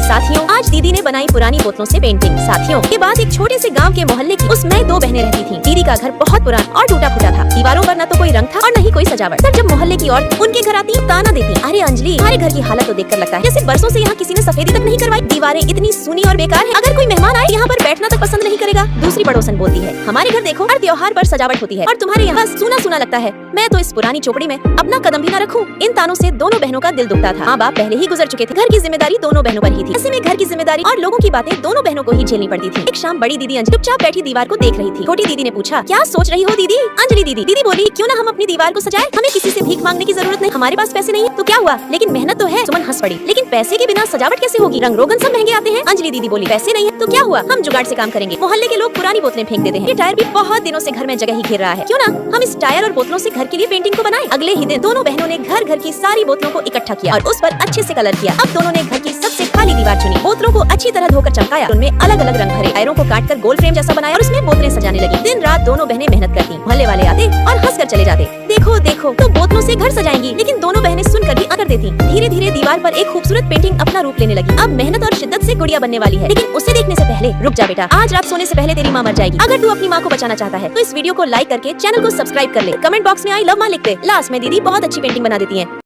साथियों, आज दीदी ने बनाई पुरानी बोतलों से पेंटिंग। साथियों, के बाद एक छोटे से गांव के मोहल्ले की उसमें दो बहनें रहती थीं। दीदी का घर बहुत पुराना और टूटा फूटा था। दीवारों पर न तो कोई रंग था और न ही कोई सजावट। तब जब मोहल्ले की औरत उनके घर आती ताना देती, अरे अंजलि, हमारे घर की हालत तो देखकर लगता है जैसे बरसों से यहाँ किसी ने सफेदी तक नहीं करवाई। दीवारें इतनी सूनी और बेकार है, अगर कोई मेहमान आए यहाँ पर बैठना तक पसंद नहीं करेगा। दूसरी पड़ोसन बोलती है, हमारे घर देखो, हर त्योहार पर सजावट होती है और तुम्हारे यहाँ सूना सूना लगता है। मैं तो इस पुरानी चौकड़ी में अपना कदम भी न रखूं। इन तानों से दोनों बहनों का दिल दुखता था। माँ बाप पहले ही गुजर चुके थे, घर की जिम्मेदारी दोनों बहनों पर ही थी। ऐसे में घर की जिम्मेदारी और लोगों की बातें दोनों बहनों को ही झेलनी पड़ती थी। एक शाम बड़ी दीदी अंजलि चुपचाप बैठी दीवार को देख रही थी। छोटी दीदी ने पूछा, क्या सोच रही हो दीदी? अंजलि दीदी बोली, क्यों ना हम अपनी दीवार को सजाएं? हमें किसी से भीख मांगने की जरूरत नहीं, हमारे पास पैसे नहीं है तो क्या हुआ, लेकिन मेहनत तो है। सुमन हंस पड़ी, लेकिन पैसे के बिना सजावट कैसे होगी? रंग रोगन सब महंगे आते हैं। अंजलि दीदी बोली, पैसे नहीं है तो क्या हुआ, हम जुगाड़ से काम करेंगे। मोहल्ले के लोग पुरानी बोतलें फेंक देते हैं, ये टायर भी बहुत दिनों से घर में जगह ही घेर रहा है, क्यों ना हम इस टायर और बोतलों से घर के लिए पेंटिंग को बनाएं। अगले ही दिन दोनों बहनों ने घर की सारी बोतलों को इकट्ठा किया और उस पर अच्छे से कलर किया। अब दोनों ने घर की सबसे खाली दीवार चुनी, बोतलों को अच्छी तरह धोकर चमकाया, उनमें अलग अलग रंग भरे, टायरों को काटकर गोल फ्रेम जैसा बनाया और उसमें बोतलें सजाने लगी। दिन रात दोनों बहनें मेहनत करती, मोहल्ले वाले आते और हंसकर चले जाते, देखो देखो तो बोतलों से घर सजाएंगी। लेकिन दोनों बहनें सुनकर भी कर देती। धीरे धीरे दीवार पर एक खूबसूरत पेंटिंग अपना रूप लेने लगी। अब मेहनत और शिद्दत से गुड़िया बनने वाली है। लेकिन उसे देखने से पहले रुक जा बेटा, आज रात सोने से पहले तेरी माँ मर जाएगी। अगर तू अपनी माँ को बचाना चाहता है तो इस वीडियो को लाइक करके चैनल को सब्सक्राइब कर ले। कमेंट बॉक्स में आई लव माँ लिख दे। लास्ट में दीदी बहुत अच्छी पेंटिंग बना देती है।